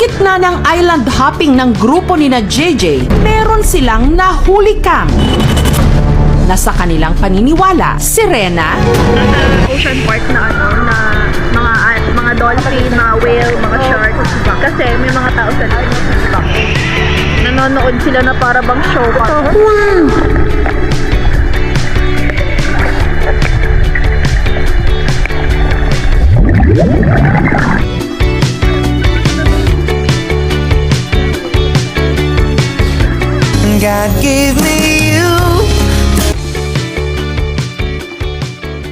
gitna ng island hopping ng grupo ni na JJ, meron silang nahulikang na sa kanilang paniniwala, sirena, Ocean Park na mga dolphin, mga whale, mga shark. Kasi may mga tao sa nanonood sila na para bang show pa. God gave me